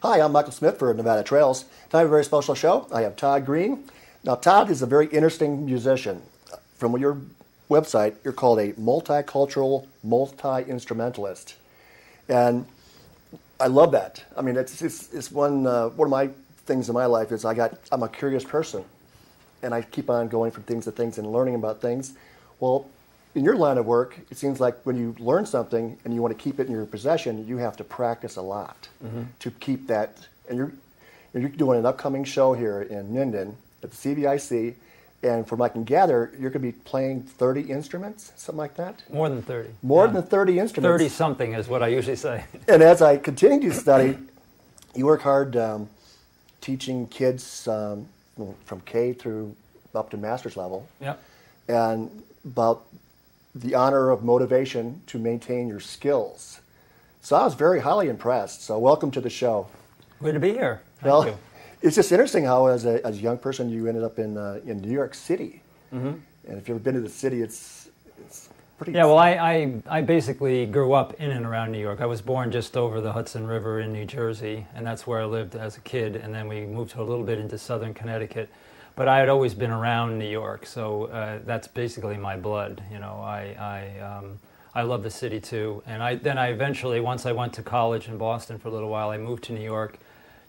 Hi, I'm Michael Smith for Nevada Trails. Tonight I have a very special show. I have Todd Green. Now, Todd is a very interesting musician. From your website, you're called a multicultural, multi-instrumentalist. And I love that. I mean, it's one of my things in my life is I'm a curious person. And I keep on going from things to things and learning about things. Well, in your line of work, it seems like when you learn something and you want to keep it in your possession, you have to practice a lot to keep that. And you're doing an upcoming show here in Minden at the CVIC, and from what I can gather, you're going to be playing 30 instruments, something like that? More than 30. More than 30 instruments. 30-something is what I usually say. And as I continue to study, you work hard teaching kids from K through up to master's level. Yep. And about the honor of motivation to maintain your skills. So I was very highly impressed. So welcome to the show. Good to be here. Thank you. It's just interesting how, as a young person, you ended up in New York City. And if you've ever been to the city, it's pretty. Yeah, well, I basically grew up in and around New York. I was born just over the Hudson River in New Jersey, and that's where I lived as a kid. And then we moved a little bit into southern Connecticut. But I had always been around New York, so that's basically my blood. You know, I love the city too. And then I eventually, once I went to college in Boston for a little while, I moved to New York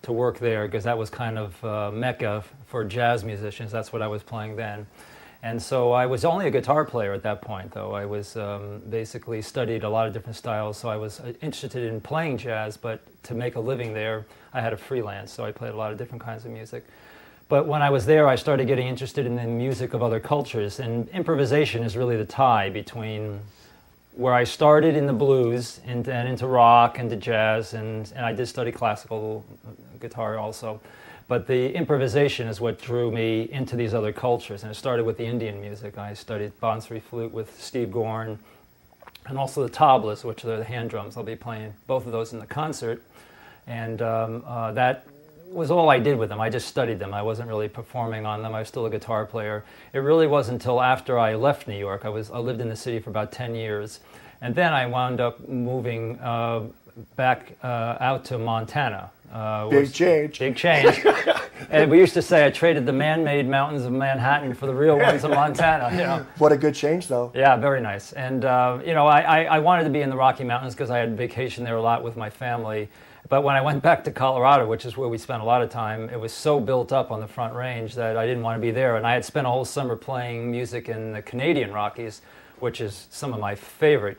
to work there because that was kind of mecca for jazz musicians. That's what I was playing then. And so I was only a guitar player at that point, though. I was basically studied a lot of different styles, so I was interested in playing jazz, but to make a living there, I had to freelance, so I played a lot of different kinds of music. But when I was there, I started getting interested in the music of other cultures, and improvisation is really the tie between where I started in the blues and into rock and to jazz, and I did study classical guitar also. But the improvisation is what drew me into these other cultures, and it started with the Indian music. I studied Bansuri flute with Steve Gorn, and also the tablas, which are the hand drums. I'll be playing both of those in the concert, and that was all I did with them. I just studied them. I wasn't really performing on them. I was still a guitar player. It really wasn't until after I left New York. I lived in the city for about 10 years, and then I wound up moving back out to Montana. Big change. Big change. And we used to say I traded the man-made mountains of Manhattan for the real ones of Montana. You know. What a good change, though. Yeah, very nice. And you know, I wanted to be in the Rocky Mountains because I had vacation there a lot with my family. But when I went back to Colorado, which is where we spent a lot of time, it was so built up on the Front Range that I didn't want to be there. And I had spent a whole summer playing music in the Canadian Rockies, which is some of my favorite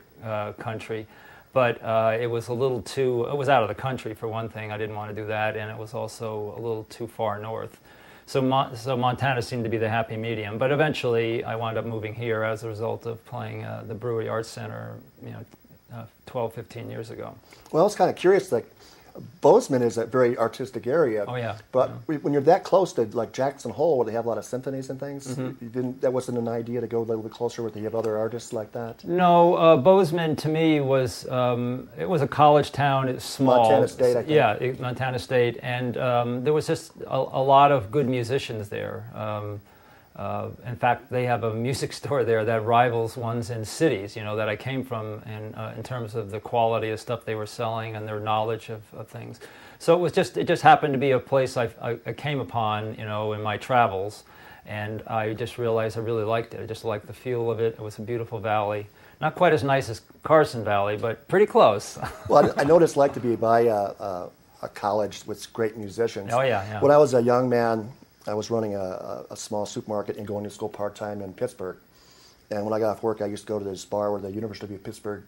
country. But it was a little too, it was out of the country for one thing. I didn't want to do that. And it was also a little too far north. So Montana seemed to be the happy medium. But eventually I wound up moving here as a result of playing the Brewery Arts Center, 12, 15 years ago. Well, I was kind of curious, like, Bozeman is a very artistic area. Oh, yeah. But when you're that close to, like, Jackson Hole, where they have a lot of symphonies and things, that wasn't an idea to go a little bit closer where they have other artists like that? No, Bozeman to me was, it was a college town. It's small. Montana State, I think. Yeah, Montana State. And there was just a lot of good musicians there. In fact, they have a music store there that rivals ones in cities, that I came from in terms of the quality of stuff they were selling and their knowledge of things. So it just happened to be a place I came upon, in my travels, and I just realized I really liked it. I just liked the feel of it. It was a beautiful valley. Not quite as nice as Carson Valley, but pretty close. Well, I know what it's like to be by a college with great musicians. Oh, yeah. When I was a young man, I was running a small supermarket and going to school part-time in Pittsburgh. And when I got off work, I used to go to this bar where the University of Pittsburgh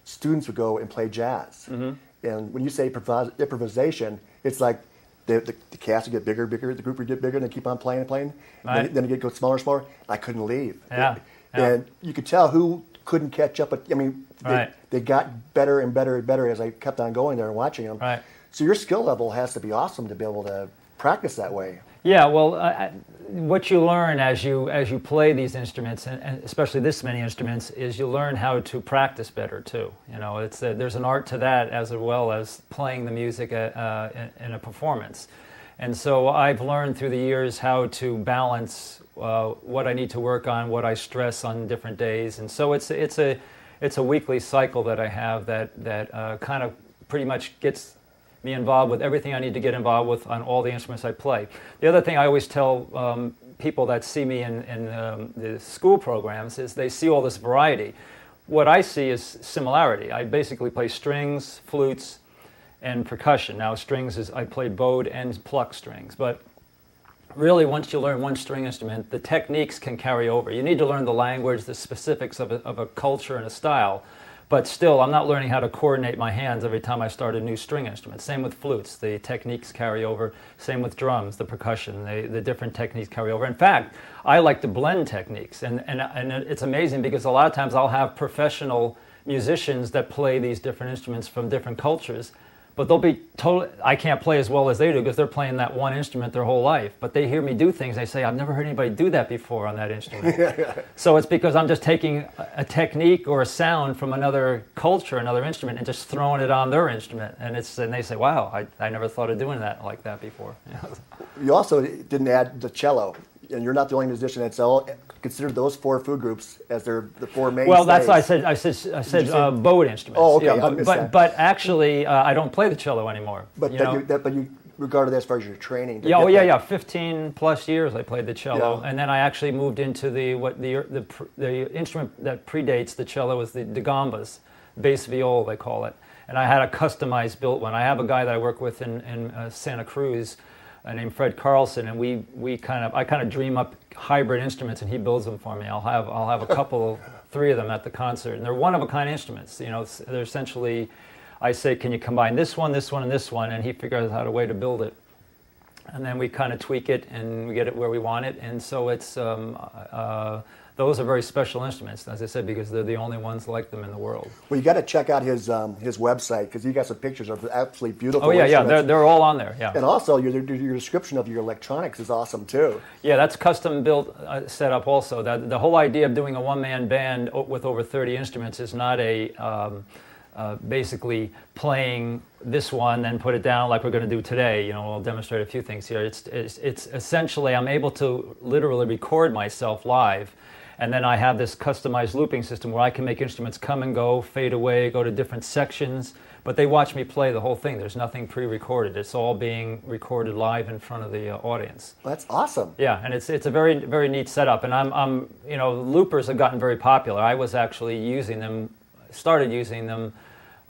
students would go and play jazz. And when you say improvisation, it's like the cast would get bigger, the group would get bigger, and they keep on playing and playing. Right. Then it would go smaller and smaller. I couldn't leave. Yeah. And you could tell who couldn't catch up. They got better and better and better as I kept on going there and watching them. Right. So your skill level has to be awesome to be able to practice that way. Yeah, well, what you learn as you play these instruments, and especially this many instruments, is you learn how to practice better too. There's an art to that as well as playing the music in a performance. And so I've learned through the years how to balance what I need to work on, what I stress on different days, and so it's a weekly cycle that I have that kind of pretty much gets me involved with everything I need to get involved with on all the instruments I play. The other thing I always tell people that see me in the school programs is they see all this variety. What I see is similarity. I basically play strings, flutes, and percussion. Now strings is I play bowed and pluck strings, but really once you learn one string instrument, the techniques can carry over. You need to learn the language, the specifics of a culture and a style, but still I'm not learning how to coordinate my hands every time I start a new string instrument. Same with flutes, the techniques carry over. Same with drums, the percussion, the different techniques carry over. In fact, I like to blend techniques, and it's amazing because a lot of times I'll have professional musicians that play these different instruments from different cultures, but they'll be totally, I can't play as well as they do because they're playing that one instrument their whole life. But they hear me do things, they say, I've never heard anybody do that before on that instrument. So it's because I'm just taking a technique or a sound from another culture, another instrument, and just throwing it on their instrument. And they say, wow, I never thought of doing that like that before. You also didn't add the cello, and you're not the only musician that's all considered those four food groups as the four main. Well, that's why I said bowed instruments. Oh, okay. Yeah, but actually, I don't play the cello anymore. But you regarded that as far as your training. Yeah. 15 plus years I played the cello, and then I actually moved into the instrument that predates the cello is the gambas, bass viol they call it, and I had a customized built one. I have a guy that I work with in Santa Cruz, named Fred Carlson, and I kind of dream up hybrid instruments, and he builds them for me. I'll have a couple, three of them at the concert, and they're one of a kind instruments. They're essentially, I say, can you combine this one, and this one, and he figures out a way to build it, and then we kind of tweak it and we get it where we want it, and so it's those are very special instruments, as I said, because they're the only ones like them in the world. Well, you got to check out his website because he got some pictures of absolutely beautiful. Oh yeah, they're all on there. Yeah, and also your description of your electronics is awesome too. Yeah, that's custom built setup also. The whole idea of doing a one-man band with over 30 instruments is not basically playing this one, then put it down like we're going to do today. We'll demonstrate a few things here. It's essentially I'm able to literally record myself live. And then I have this customized looping system where I can make instruments come and go, fade away, go to different sections, but they watch me play the whole thing. There's nothing pre-recorded. It's all being recorded live in front of the audience. Well, that's awesome. Yeah, and it's a very, very neat setup. And I'm loopers have gotten very popular. I was actually started using them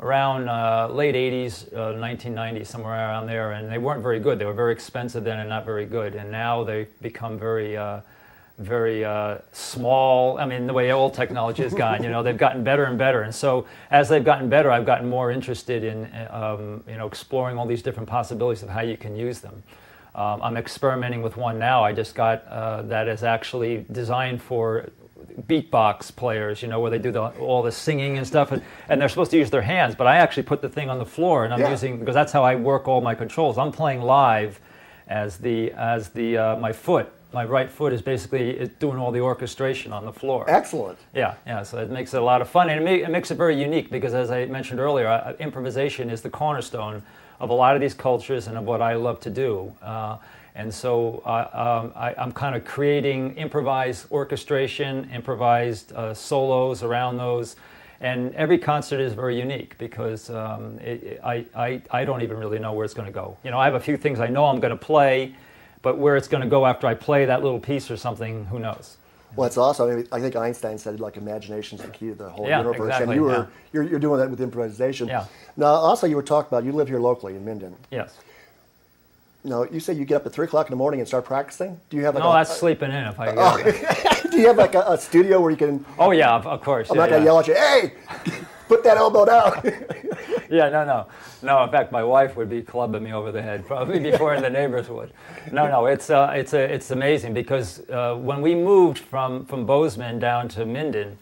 around late 80s, 1990s, somewhere around there, and they weren't very good. They were very expensive then and not very good. And now they've become very small. I mean, the way old technology has gone, they've gotten better and better. And so as they've gotten better, I've gotten more interested in, exploring all these different possibilities of how you can use them. I'm experimenting with one now. I just got that is actually designed for beatbox players, where they do all the singing and stuff, and they're supposed to use their hands, but I actually put the thing on the floor, and I'm using, because that's how I work all my controls. I'm playing live as my right foot is basically doing all the orchestration on the floor. Excellent. Yeah, so it makes it a lot of fun, and it makes it very unique because, as I mentioned earlier, improvisation is the cornerstone of a lot of these cultures and of what I love to do. And so I'm kind of creating improvised orchestration, improvised solos around those, and every concert is very unique because I don't even really know where it's going to go. I have a few things I know I'm going to play, but where it's going to go after I play that little piece or something, who knows? Well, it's awesome. I mean, I think Einstein said imagination's the key to the whole universe, exactly, and you're doing that with improvisation. Yeah. Now, also you were talking about you live here locally in Minden. Yes. No, you say you get up at 3 o'clock in the morning and start practicing? Do you have that's sleeping in if I go. Do you have a studio where you can? Oh yeah, of course. I'm not gonna yell at you. Hey, put that elbow down. Yeah, no. In fact, my wife would be clubbing me over the head probably before the neighbors would. No. It's amazing because when we moved from Bozeman down to Minden,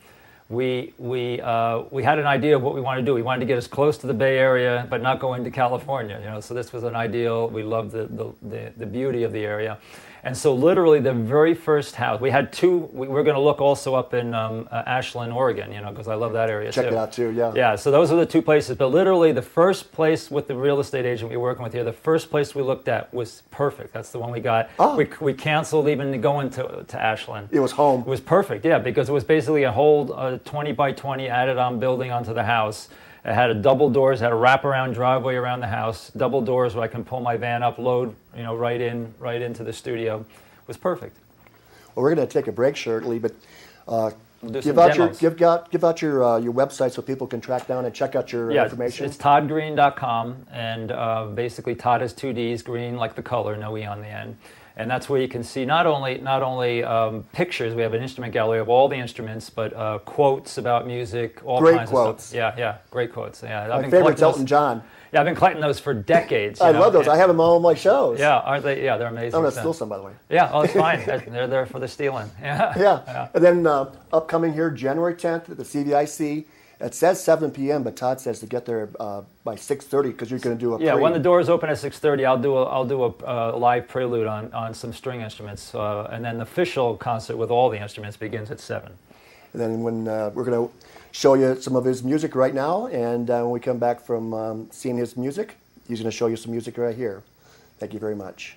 we had an idea of what we wanted to do. We wanted to get as close to the Bay Area, but not go into California. So this was an ideal. We loved the beauty of the area. And so literally the very first house, we had two, we were going to look also up in Ashland, Oregon, because I love that area too. Check it out too, yeah. Yeah, so those are the two places. But literally the first place with the real estate agent we were working with here, the first place we looked at was perfect. That's the one we got. Oh. We canceled even going to Ashland. It was home. It was perfect, yeah, because it was basically a whole 20 by 20 added on building onto the house. It had a double doors, had a wraparound driveway around the house, double doors where I can pull my van up, load, right into the studio. It was perfect. Well, we're going to take a break shortly, but We'll do give some out demos. give out your website so people can track down and check out your information. It's toddgreen.com, and basically Todd has 2 Ds, green like the color, no E on the end. And that's where you can see not only pictures, we have an instrument gallery of all the instruments, but quotes about music, all Great kinds quotes. of stuff. Yeah, great quotes. Yeah, My favorite's Elton John. Yeah, I've been collecting those for decades. I love those. I have them all on my shows. Yeah, aren't they? Yeah, they're amazing. I'm going to steal some, by the way. Yeah, oh, it's fine. They're there for the stealing. Yeah. Yeah. And then upcoming here, January 10th at the CVIC. It says 7 p.m., but Todd says to get there by 6:30 because you're going to do a Yeah, when the doors open at 6:30, I'll do a live prelude on some string instruments, and then the official concert with all the instruments begins at 7. And then when we're going to show you some of his music right now, and when we come back from seeing his music, he's going to show you some music right here. Thank you very much.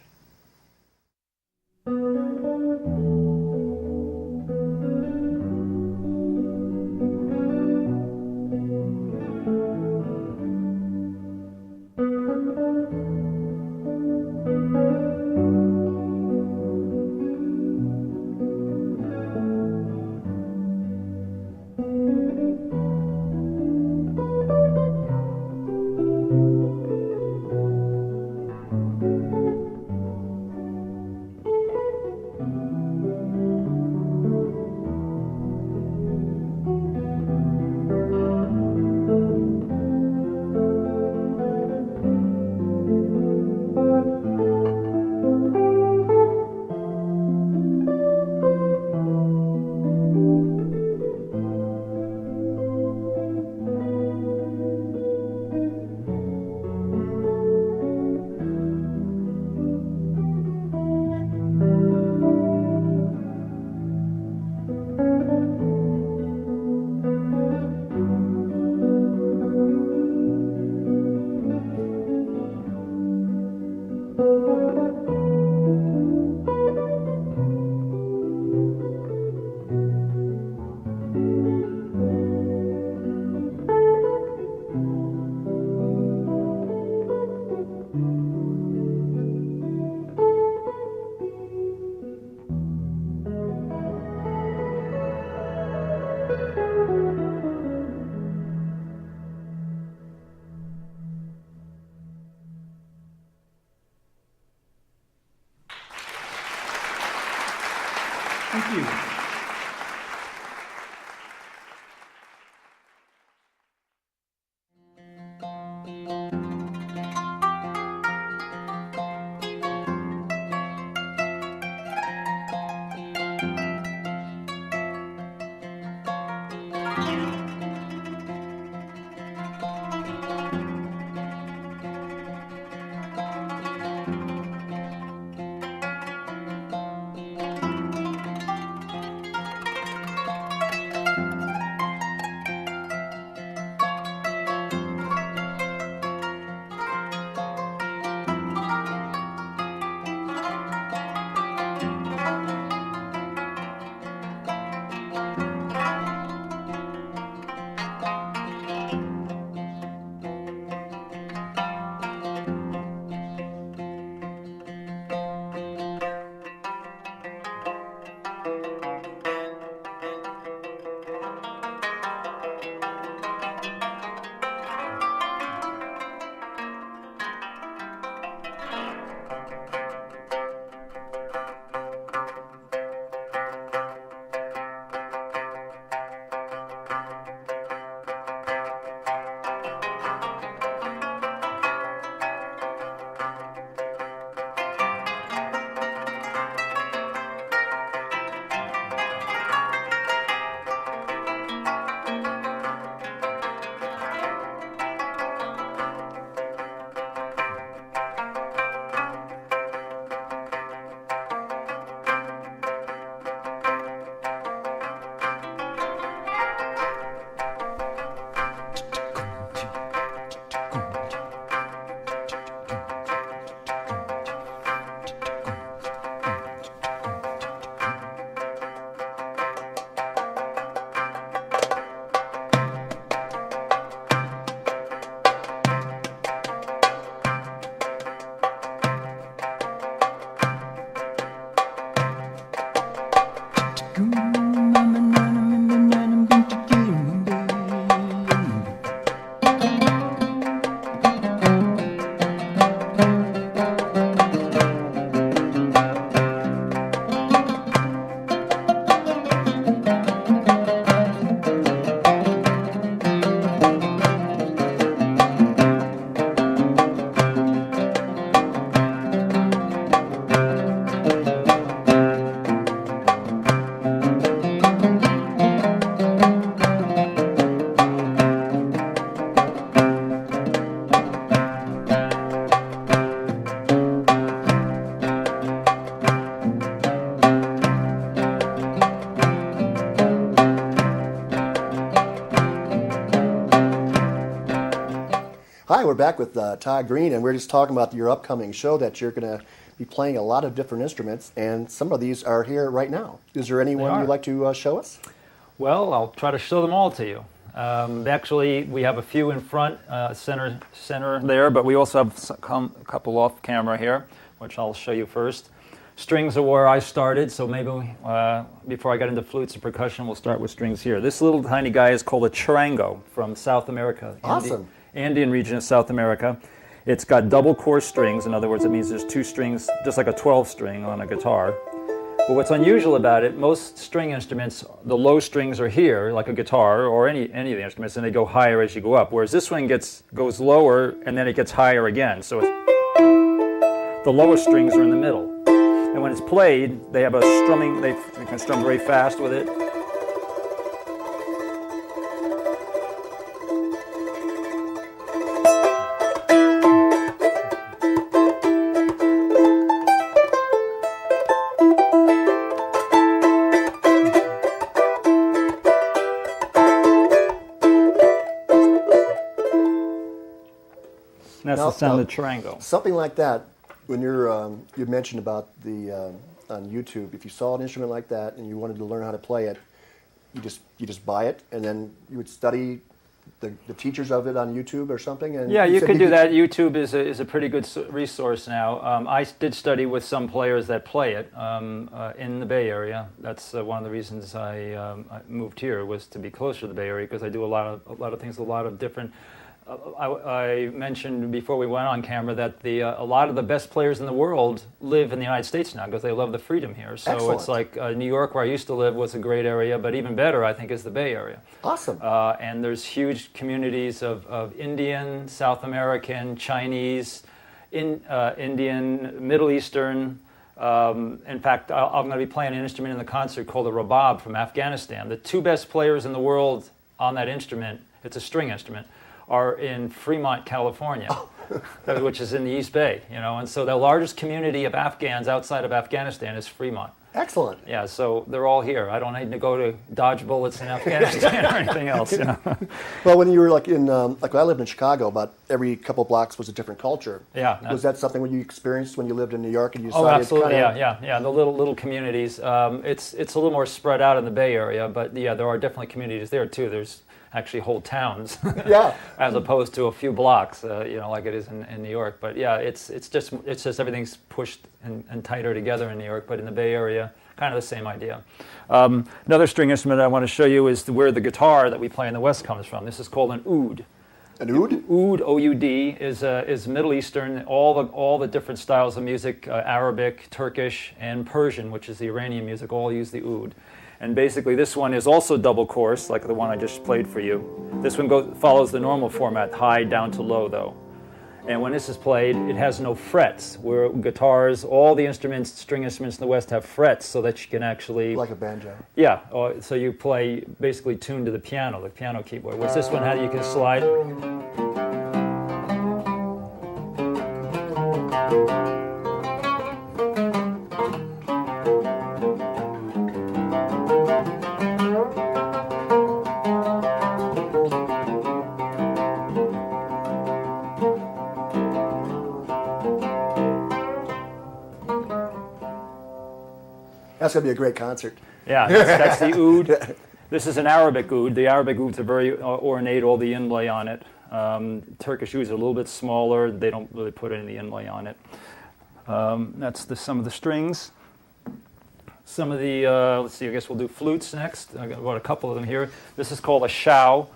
Thank you. Hi, we're back with Todd Green, and we're just talking about your upcoming show that you're going to be playing a lot of different instruments, and some of these are here right now. Is there anyone you'd like to show us? Well, I'll try to show them all to you. Actually, we have a few in front, center there, but we also have a couple off camera here, which I'll show you first. Strings are where I started, so maybe before I got into flutes and percussion, we'll start with strings here. This little tiny guy is called a charango from South America. Awesome. Andean region of South America. It's got double coarse strings. In other words, it means there's two strings, just like a 12 string on a guitar. But what's unusual about it, most string instruments, the low strings are here, like a guitar or any of the instruments, and they go higher as you go up. Whereas this one goes lower, and then it gets higher again. So the lowest strings are in the middle. And when it's played, they have a strumming, they can strum very fast with it. That's the sound of charango. Something like that, when you mentioned about the on YouTube, if you saw an instrument like that and you wanted to learn how to play it, you just buy it, and then you would study the teachers of it on YouTube or something. And yeah, you could do that. YouTube is a pretty good resource now. I did study with some players that play it in the Bay Area. That's one of the reasons I moved here, was to be closer to the Bay Area, because I do a lot of things, a lot of different. I mentioned before we went on camera that a lot of the best players in the world live in the United States now because they love the freedom here. So Excellent. It's like New York, where I used to live, was a great area, but even better, I think, is the Bay Area. Awesome. And there's huge communities of Indian, South American, Chinese, Indian, Middle Eastern. In fact, I'm going to be playing an instrument in the concert called the rabab from Afghanistan. The two best players in the world on that instrument, it's a string instrument, are in Fremont, California, which is in the East Bay, and so the largest community of Afghans outside of Afghanistan is Fremont. Excellent. Yeah, so they're all here. I don't need to go to dodge bullets in Afghanistan or anything else. Well, when you were like when I lived in Chicago, about every couple blocks was a different culture. Yeah. Was that something you experienced when you lived in New York and you Oh, decided absolutely. Yeah. The little communities. It's a little more spread out in the Bay Area, but yeah, there are definitely communities there too. There's actually whole towns, yeah, as opposed to a few blocks, like it is in New York. But yeah, it's just everything's pushed and tighter together in New York. But in the Bay Area, kind of the same idea. Another string instrument I want to show you is where the guitar that we play in the West comes from. This is called an oud. An oud? Oud, O-U-D, is Middle Eastern. All the different styles of music, Arabic, Turkish, and Persian, which is the Iranian music, all use the oud. And basically this one is also double coarse, like the one I just played for you. This one follows the normal format, high down to low though. And when this is played, it has no frets, where guitars, all the string instruments in the West have frets, so that you can actually... Like a banjo. Yeah, so you play basically tuned to the piano keyboard. Whereas this one, you can slide... That's going to be a great concert. Yeah, that's the oud. This is an Arabic oud. The Arabic ouds are very ornate, all the inlay on it. Turkish ouds are a little bit smaller. They don't really put any inlay on it. That's some of the strings. Some of the, let's see, I guess we'll do flutes next. I've got a couple of them here. This is called a shao.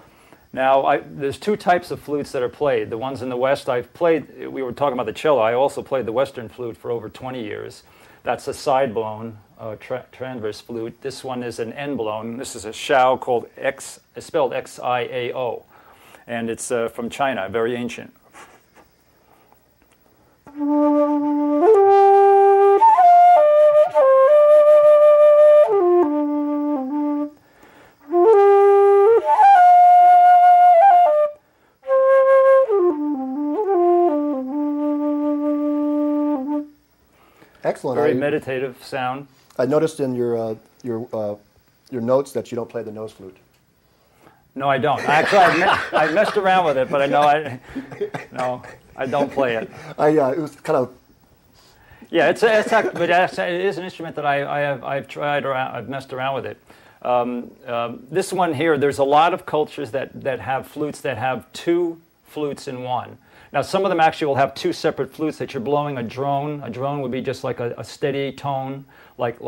Now, there's two types of flutes that are played. The ones in the West I've played, we were talking about the cello. I also played the Western flute for over 20 years. That's a side-blown transverse flute. This one is an end-blown. This is a shao called it's spelled X-I-A-O. And it's from China, very ancient. Excellent. Very meditative sound. I noticed in your notes that you don't play the nose flute. No, I don't. Actually, I messed around with it, but I know I don't play it. It was kind of. Yeah, it is an instrument that I've tried around. I've messed around with it. This one here, there's a lot of cultures that have flutes that have two flutes in one. Now, some of them actually will have two separate flutes that you're blowing a drone. A drone would be just like a steady tone, like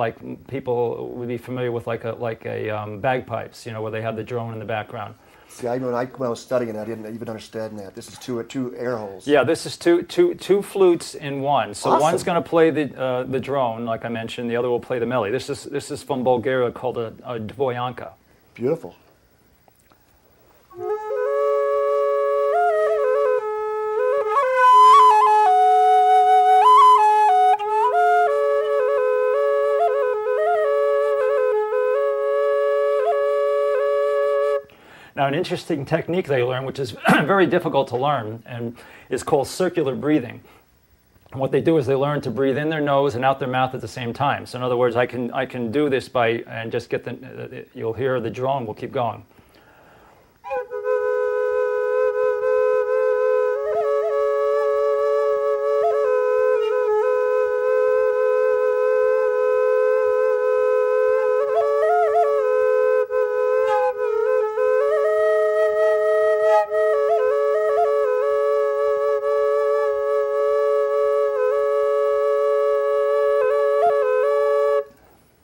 people would be familiar with like a bagpipes, where they have the drone in the background. See, when I was studying, I didn't even understand that. This is two air holes. Yeah, this is two flutes in one. So awesome. One's going to play the drone, like I mentioned. The other will play the melody. This is from Bulgaria called a dvoyanka. Beautiful. Now, an interesting technique they learn, which is very difficult to learn, and is called circular breathing. And what they do is they learn to breathe in their nose and out their mouth at the same time. So in other words, I can do this and just get you'll hear the drone will keep going.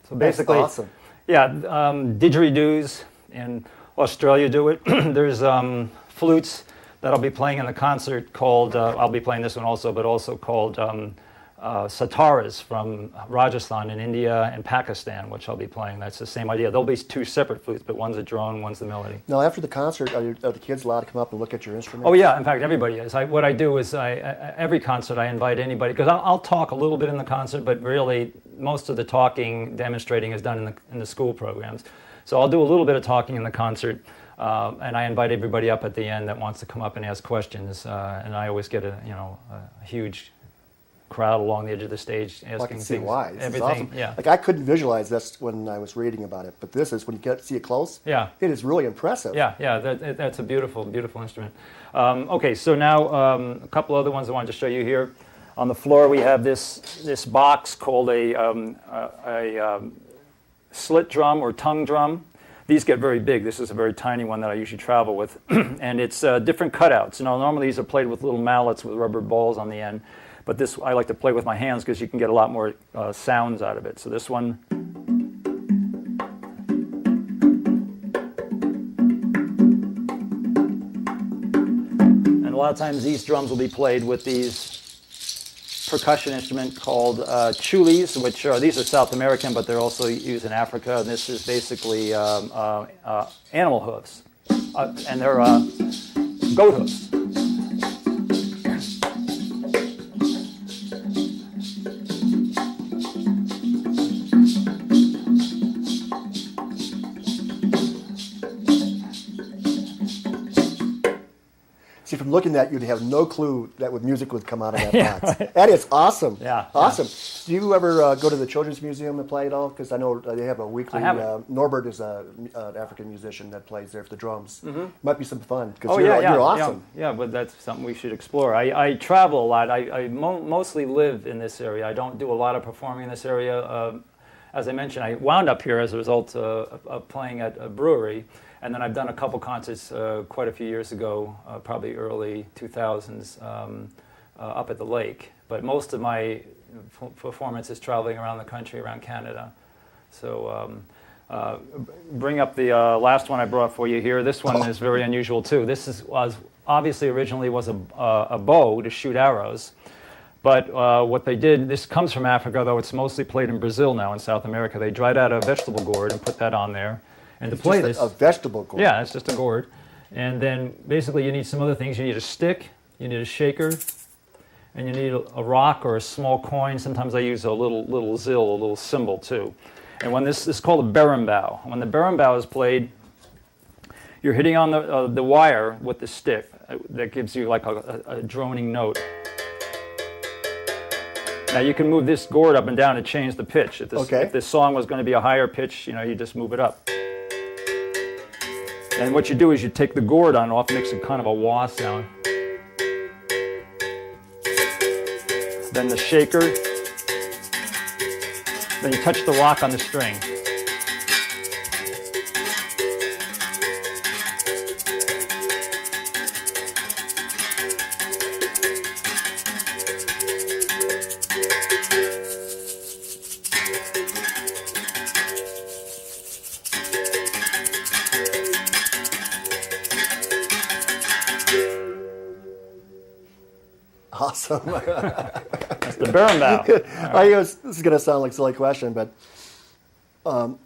So basically, that's awesome. Yeah, didgeridoos in Australia do it. There's flutes that I'll be playing in the concert called, I'll be playing this one also, but also called sitaras from Rajasthan in India and Pakistan, which I'll be playing. That's the same idea. There'll be two separate flutes, but one's a drone, one's the melody. Now, after the concert, are the kids allowed to come up and look at your instrument? Oh yeah, in fact, everybody is. What I do is every concert I invite anybody, because I'll talk a little bit in the concert, but really most of the talking, demonstrating is done in the school programs. So I'll do a little bit of talking in the concert, and I invite everybody up at the end that wants to come up and ask questions, and I always get a huge crowd along the edge of the stage asking I can see things, why. This everything. is awesome. Yeah. Like I couldn't visualize this when I was reading about it, but this is when you see it close. Yeah. It is really impressive. Yeah. That's a beautiful instrument. Okay, so now a couple other ones I wanted to show you here. On the floor we have this box called a slit drum or tongue drum. These get very big. This is a very tiny one that I usually travel with, and it's different cutouts. Normally these are played with little mallets with rubber balls on the end. But this, I like to play with my hands because you can get a lot more sounds out of it. So this one. And a lot of times these drums will be played with these percussion instrument called chulis, which these are South American, but they're also used in Africa. And this is basically animal hooves. And they're goat hooves. See, from looking at you, you'd have no clue that music would come out of that box. Right. That is awesome. Yeah. Awesome. Yeah. Do you ever go to the Children's Museum and play at all? Because I know they have a weekly. Norbert is an African musician that plays there for the drums. Mm-hmm. Might be some fun because you're awesome. Yeah, but that's something we should explore. I travel a lot. I mostly live in this area. I don't do a lot of performing in this area. As I mentioned, I wound up here as a result of playing at a brewery. And then I've done a couple concerts quite a few years ago, probably early 2000s, up at the lake. But most of my performance is traveling around the country, around Canada. So bring up the last one I brought for you here. This one is very unusual too. This was obviously originally was a bow to shoot arrows. But what they did, this comes from Africa, though it's mostly played in Brazil now, in South America. They dried out a vegetable gourd and put that on there. And it's to play just this, a vegetable gourd. Yeah, it's just a gourd. And then basically you need some other things. You need a stick, you need a shaker, and you need a rock or a small coin. Sometimes I use a little zill, a little cymbal too. And when this is called a berimbau. When the berimbau is played, you're hitting on the wire with the stick. That gives you like a droning note. Now you can move this gourd up and down to change the pitch. If this song was going to be a higher pitch, you just move it up. And what you do is you take the gourd on off, makes a kind of a wah sound. Then the shaker. Then you touch the rock on the string. Awesome. That's the berimbau. This is going to sound like a silly question, but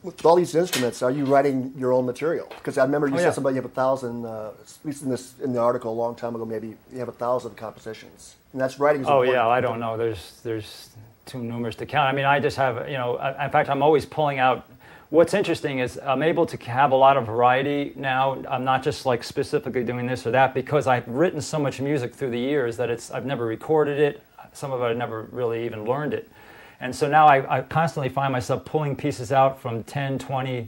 with all these instruments, are you writing your own material? Because I remember you said somebody you have 1,000, at least in the article a long time ago, maybe you have 1,000 compositions, and that's writing. Oh yeah, I don't know. There's too numerous to count. I mean, I just have, you know, in fact, I'm always pulling out. What's interesting is I'm able to have a lot of variety now. I'm not just like specifically doing this or that because I've written so much music through the years that I've never recorded it. Some of it I never really even learned it. And so now I constantly find myself pulling pieces out from 10, 20,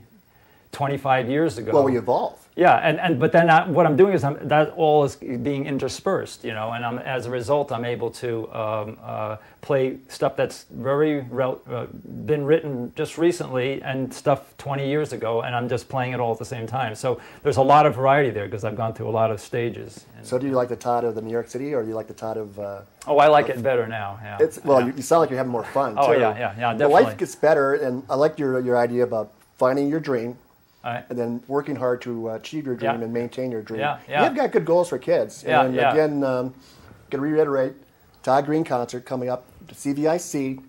25 years ago. Well, we evolve. Yeah, but then what I'm doing is that all is being interspersed, you know, and as a result, I'm able to play stuff that's been written just recently and stuff 20 years ago, and I'm just playing it all at the same time. So there's a lot of variety there because I've gone through a lot of stages. So do you like the Todd of the New York City, or do you like the Todd of? Oh, I like it better now. Yeah. You sound like you're having more fun. Oh too. yeah, definitely. The life gets better, and I like your idea about finding your dream. Right. And then working hard to achieve your dream and maintain your dream. Yeah. You've got good goals for kids. And again, going to reiterate, Todd Green concert coming up to CVIC,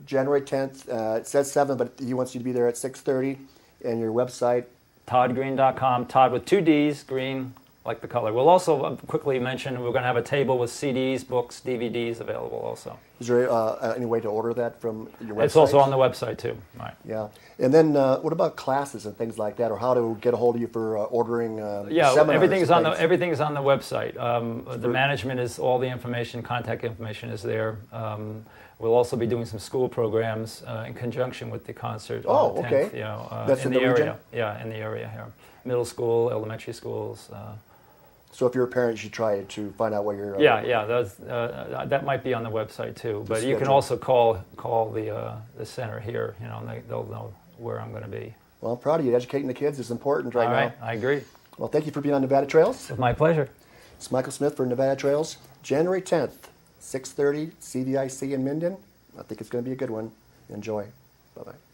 January 10th. It says 7, but he wants you to be there at 6:30. And your website? ToddGreen.com. Todd with 2 D's, Green, like the color. We'll also quickly mention we're going to have a table with CDs, books, DVDs available also. Is there any way to order that from your website? It's also on the website too. Right. Yeah. And then what about classes and things like that, or how to get a hold of you for ordering seminars? Everything is on the website. The management is all the information, contact information is there. We'll also be doing some school programs in conjunction with the concert. Oh, on the 10th, okay. You know, That's in the area. region? Yeah, in the area here. Middle school, elementary schools. So if you're a parent, you should try to find out what you're... that might be on the website too. But you can also call the center here, you know, and they'll know where I'm going to be. Well, I'm proud of you. Educating the kids is important right now. I agree. Well, thank you for being on Nevada Trails. It's my pleasure. It's Michael Smith for Nevada Trails, January 10th, 6:30, CVIC in Minden. I think it's going to be a good one. Enjoy. Bye-bye.